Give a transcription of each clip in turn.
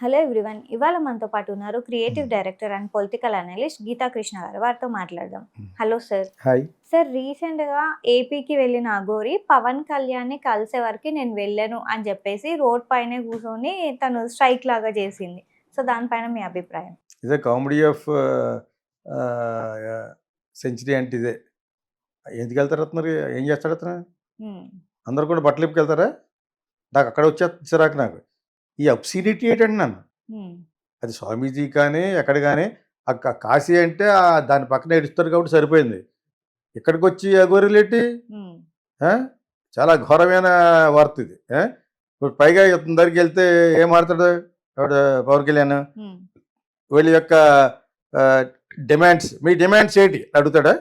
Hello everyone. ఇవాళ మనతో పాటు ఉన్నారు creative director and political analyst Geetha Krishna గారు. వారితో మాట్లాడదాం. Hello sir. హాయ్. సార్, రీసెంట్గా ఏపీకి వెళ్ళిన అఘోరి పవన్ కళ్యాణ్ని కలిసే వరకు నేను వెళ్ళను అని చెప్పేసి రోడ్ పైనే కూర్చొని తను స్ట్రైక్ లాగా చేసింది. సో దానిపైన మీ అభిప్రాయం? ఇదే కామెడీ ఆఫ్ సెంచరీ అంటే ఇదే. ఎందుకు వెళ్తారు అతను? ఏం చేస్తాడు అతను? అందరు కూడా బట్టలు ఇప్పుకెళ్తారా? నాకు అక్కడ వచ్చేరాక నాకు ఈ అబ్సిడిటీ ఏంటండి నన్ను. అది స్వామీజీ కానీ ఎక్కడ కానీ కాశీ అంటే దాని పక్కన ఏడుస్తారు కాబట్టి సరిపోయింది. ఇక్కడికి వచ్చి అఘోరీలేటి చాలా ఘోరమైన వార్త ఇది. ఇప్పుడు పైగా ఇతని దగ్గరికి వెళ్తే ఏం మాట్లాడతాడు పవన్ కళ్యాణ్? వీళ్ళ యొక్క డిమాండ్స్, మీ డిమాండ్స్ ఏంటి అడుగుతాడా?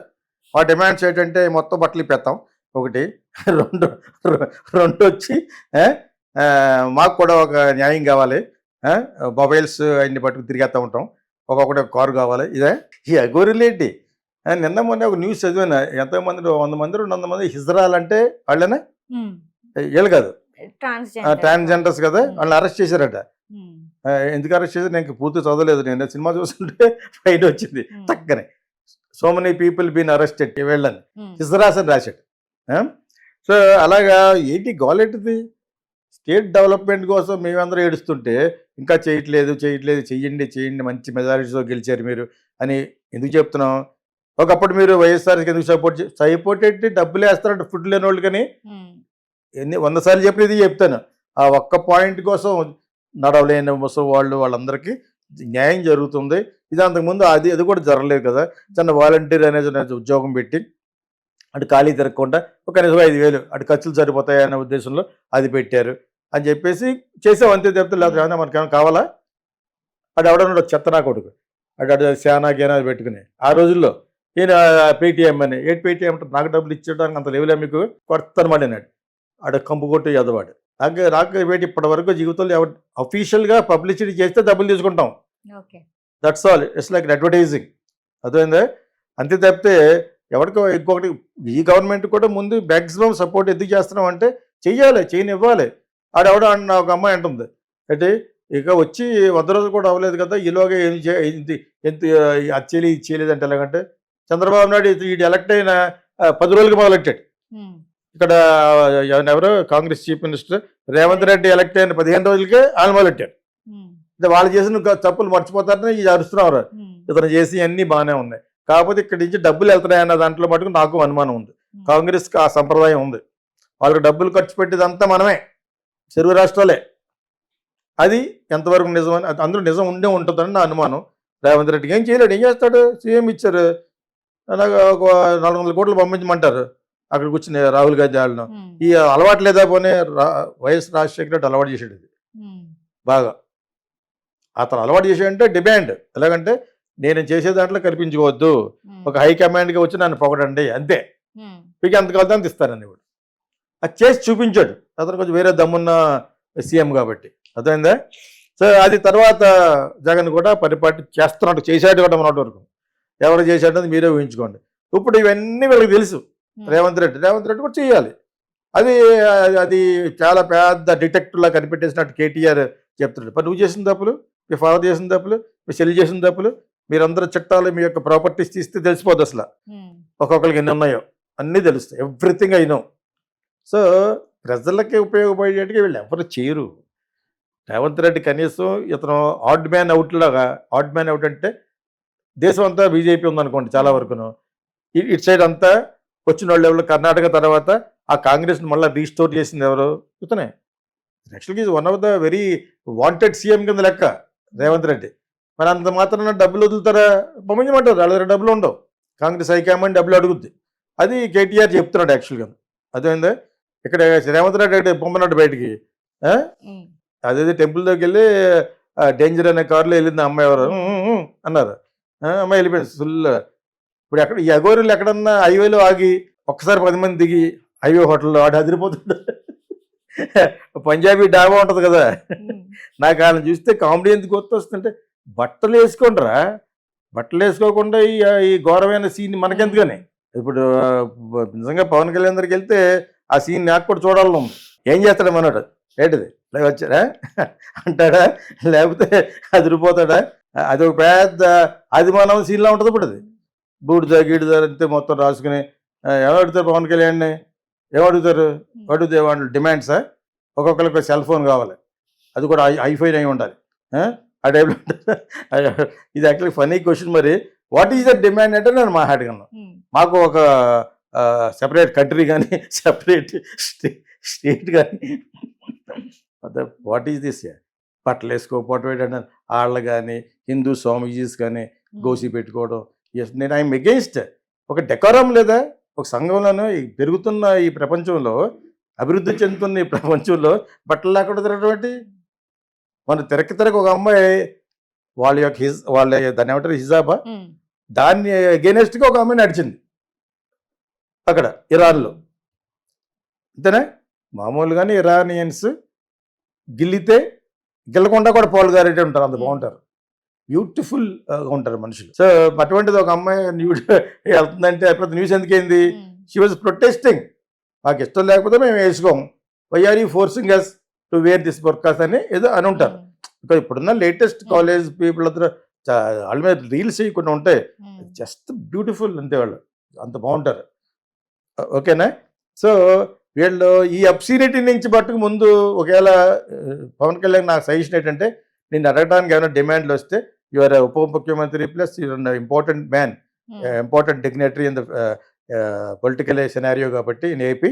ఆ డిమాండ్స్ ఏంటంటే మొత్తం బట్టలు ఇప్పేస్తాం ఒకటి. రెండు వచ్చి మాకు కూడా ఒక న్యాయం కావాలి, మొబైల్స్ అన్ని పట్టుకు తిరిగేస్తూ ఉంటాం, ఒక్కొక్కటి ఒక కారు కావాలి. ఇదే ఈ అఘోరీలేంటి? నిన్న మొన్న ఒక న్యూస్ చదివాను. ఎంతమంది 100 మంది 200 మంది హిజ్రాలు అంటే వాళ్ళనే, వీళ్ళు కాదు, ట్రాన్స్జెండర్స్ కదా, వాళ్ళని అరెస్ట్ చేశారట. ఎందుకు అరెస్ట్ చేశారు నేను పూర్తి చదవలేదు. నేను సినిమా చూస్తుంటే ఫైట్ వచ్చింది తక్కనే. So many people been arrested వీళ్ళని హిజ్రాస్ అని రాశాడు. సో అలాగా ఏంటి గవర్నమెంట్ది? స్టేట్ డెవలప్మెంట్ కోసం మేమందరూ ఏడుస్తుంటే ఇంకా చేయట్లేదు చెయ్యండి మంచి మెజారిటీతో గెలిచారు మీరు అని ఎందుకు చెప్తున్నాం? ఒకప్పుడు మీరు వైఎస్ఆర్కి ఎందుకు సపోర్ట్ ఏంటి? డబ్బులు వేస్తారంటే ఫుడ్ లేని వాళ్ళు. కానీ 100 సార్లు చెప్పినది చెప్తాను. ఆ ఒక్క పాయింట్ కోసం నడవలేని ముసలి వాళ్ళందరికీ న్యాయం జరుగుతుంది. ఇది అంతకుముందు అది కూడా జరగలేదు కదా. చిన్న వాలంటీర్ అనేది ఉద్యోగం పెట్టి అటు ఖాళీ తిరగకుండా ఒక కనీసం 5,000 అటు ఖర్చులు సరిపోతాయనే ఉద్దేశంలో అది పెట్టారు అని చెప్పేసి చేసాం. అంతే చెప్తే లేకపోతే ఏమన్నా మనకేమైనా కావాలా? అటు ఎవడన్నా చెత్త నా కొడుకు అటు శానా గేనా పెట్టుకుని ఆ రోజుల్లో ఈయన పేటీఎం అని పేటీఎం అంటే నాకు డబ్బులు ఇచ్చేయడానికి అంత లేవులే మీకు కొడతానమాట అన్నాడు. అటు కంపు కొట్టు ఎదవాడు. నాకు పెట్టి ఇప్పటి వరకు జీవితంలో అఫీషియల్గా పబ్లిసిటీ చేస్తే డబ్బులు తీసుకుంటాం. That's all. It's like advertising. అర్థమైందా? అంతే తప్పితే ఎవరికో ఇంకొకటి. ఈ గవర్నమెంట్ కూడా ముందు మ్యాక్సిమం సపోర్ట్ ఎందుకు చేస్తున్నాం అంటే చెయ్యాలి, చేయనివ్వాలి. ఆడెవడ అన్న ఒక అమ్మాయి అంటుంది అంటే ఇక వచ్చి 100 రోజులు కూడా అవ్వలేదు కదా, ఈలోగా ఎంత అది చేయలేదు అంటే ఎలాగంటే చంద్రబాబు నాయుడు ఇది ఎలక్ట్ అయిన 10 రోజులకి మొదలెట్టాడు. ఇక్కడ ఎవరో Congress chief minister Revanth Reddy elect అయిన 15 రోజులకే ఆయన మొదలెట్టాడు. వాళ్ళు చేసిన తప్పులు మర్చిపోతారని ఇది అరుస్తున్నారు. ఇతను చేసి అన్నీ బాగానే ఉన్నాయి. కాకపోతే ఇక్కడి నుంచి డబ్బులు వెళ్తున్నాయన్న దాంట్లో మటుకు నాకు అనుమానం ఉంది. కాంగ్రెస్కి ఆ సంప్రదాయం ఉంది. వాళ్ళకి డబ్బులు ఖర్చు పెట్టేదంతా మనమే, చెరువు రాష్ట్రాలే. అది ఎంతవరకు నిజమని అందరూ నిజం ఉండే ఉంటుందని నా అనుమానం. రేవంత్ రెడ్డికి ఏం చేయలేడు. ఏం చేస్తాడు? సీఎం ఇచ్చారు, అలాగా ఒక 400 కోట్లు పంపించమంటారు. అక్కడికి వచ్చిన రాహుల్ గాంధీ వాళ్ళను. ఈ అలవాటు లేదా పోనీ వైఎస్ రాజశేఖర రెడ్డి అలవాటు చేసాడు ఇది బాగా. అతను అలవాటు చేసాడంటే డిమాండ్ ఎలాగంటే నేను చేసే దాంట్లో కల్పించుకోవద్దు, ఒక హైకమాండ్గా వచ్చి నన్ను పొగడండి అంతే, మీకు ఎంత కావాలి అంత ఇస్తానని కూడా అది చేసి చూపించాడు. అతను కొంచెం వేరే దమ్మున్న సీఎం కాబట్టి. అర్థమైందా? సో అది తర్వాత జగన్ కూడా పరిపాటి చేస్తున్నట్టు చేశాడు కూడా మొన్నటి వరకు. ఎవరు చేశాడో మీరే ఊహించుకోండి. ఇప్పుడు ఇవన్నీ వీళ్ళకి తెలుసు. రేవంత్ రెడ్డి కూడా చేయాలి. అది చాలా పెద్ద డిటెక్టివ్లా కనిపెట్టేసినట్టు కేటీఆర్ చెప్తున్నాడు. మరి నువ్వు చేసిన తప్పులు, మీ ఫాదర్ చేసిన తప్పులు, మీ చెల్లి చేసిన తప్పులు, మీరందరూ చట్టాలు మీ యొక్క ప్రాపర్టీస్ తీస్తే తెలిసిపోద్ది అసలు ఒక్కొక్కరికి ఎన్ని ఉన్నాయో అన్నీ తెలుస్తాయి. Everything I know. సో ప్రజలకి ఉపయోగపడేటికి వీళ్ళు ఎవరు చేయరు. రేవంత్ రెడ్డి కనీసం ఇతను ఆడ్ మ్యాన్ అవుట్ అంటే దేశం అంతా బీజేపీ ఉందనుకోండి చాలా వరకును. ఇటు సైడ్ అంతా వచ్చిన వాళ్ళు ఎవరు కర్ణాటక తర్వాత ఆ కాంగ్రెస్ని మళ్ళీ రీస్టోర్ చేసింది ఎవరు? ఇతనే. యాక్చువల్గా is one of the very wanted CM కింద లెక్క రేవంత్ రెడ్డి. మరి అంత మాత్రం డబ్బులు వదులుతారా? పంపించమంటారు. వాళ్ళ దగ్గర డబ్బులు ఉండవు. కాంగ్రెస్ హైకమాండ్ డబ్బులు అడుగుద్ది. అది కేటీఆర్ చెప్తున్నాడు యాక్చువల్గా. అదేందా ఇక్కడ రేవంత్ రెడ్డి పంపినట్టు బయటికి. అదే టెంపుల్ దగ్గరికి వెళ్ళి డేంజర్ అనే కారులో వెళ్ళింది అమ్మాయి. ఎవరు అన్నారు. అమ్మాయి వెళ్ళిపోయింది ఫుల్. ఇప్పుడు ఎక్కడ ఈ అఘోరీలు ఎక్కడన్నా హైవేలో ఆగి ఒక్కసారి 10 మంది దిగి హైవే హోటల్లో ఆడ అదిరిపోతుంది. పంజాబీ డాబా ఉంటుంది కదా, నాకు వాళ్ళని చూస్తే కామెడీ ఎందుకు గుర్తొస్తుందంటే బట్టలు వేసుకోండిరా, బట్టలు వేసుకోకుండా ఈ ఘోరమైన సీన్ మనకెందుకని. ఇప్పుడు నిజంగా పవన్ కళ్యాణ్ దగ్గరికి వెళ్తే ఆ సీన్ నాకు కూడా చూడాలను. ఏం చేస్తాడు మనోడు? ఏంటిది ఇలా వచ్చారా అంటాడా, లేకపోతే అదిరిపోతాడా? అది ఒక పెద్ద అదిమానం సీన్లా ఉంటుంది ఇప్పుడు అది. బూడిద గీడిద అంతే మొత్తం రాసుకుని ఎవరు అడుగుతారు పవన్ కళ్యాణ్ని? ఏమడుగుతారు? అడుగుతే వాళ్ళు డిమాండ్సా? ఒక్కొక్కరికి సెల్ ఫోన్ కావాలి, అది కూడా ఐఫైన్ అయి ఉండాలి. ఆ టైప్లో ఇది యాక్చువల్లీ ఫనీ క్వశ్చన్. మరి వాట్ ఈజ్ ద డిమాండ్ అంటే నేను మాట్లాడగలను. మాకు ఒక సెపరేట్ కంట్రీ కానీ సెపరేట్ స్టేట్ కానీ వాట్ ఈజ్ దిస్? బట్టలు వేసుకోకపోవటం ఏంటంటే వాళ్ళు కానీ హిందూ స్వామీజీస్ కానీ గోసి పెట్టుకోవడం. ఎస్, నేను ఐఎమ్ అగెయిన్స్ట్. ఒక డెకోరం లేదా ఒక సంఘంలోనూ ఈ పెరుగుతున్న ఈ ప్రపంచంలో, అభివృద్ధి చెందుతున్న ఈ ప్రపంచంలో బట్టలు లేకుండా తిరగటువంటి మన తిరగ ఒక అమ్మాయి వాళ్ళ యొక్క వాళ్ళ దాన్ని ఏమంటారు హిజాబా, దాన్ని అగెయినెస్ట్గా ఒక అమ్మాయి నడిచింది అక్కడ ఇరాన్లో. అంతేనా? మామూలుగానే ఇరానియన్స్ గిల్లితే గిల్లకుండా కూడా పాలు గారెట్టే ఉంటారు, అంత బాగుంటారు, బ్యూటిఫుల్ ఉంటారు మనుషులు. సో అటువంటిది ఒక అమ్మాయి న్యూడ్ వెళ్తుందంటే పెద్ద న్యూస్ ఎందుకైంది? She was protesting. మాకు ఇష్టం లేకపోతే మేము వేసుకోం, why are you forcing us to wear this burqas అని ఏదో అని ఉంటారు. బికాజ్ ఇప్పుడున్న లేటెస్ట్ కాలేజ్ పీపుల్ అందరూ వాళ్ళ మీద రీల్స్ కొన్ని ఉంటాయి, జస్ట్ బ్యూటిఫుల్ అంతే, వాళ్ళు అంత బాగుంటారు. ఓకేనా? సో వీళ్ళు ఈ అబ్సీనిటీ నుంచి పట్టుకు ముందు ఒకవేళ పవన్ కళ్యాణ్ నాకు సజెషన్ ఏంటంటే, నేను అడగడానికి ఏమైనా డిమాండ్లు వస్తే, యువర్ ఉప ముఖ్యమంత్రి plus your important man, important dignitary in the political scenario కాబట్టి ఇన్ ఏపీ,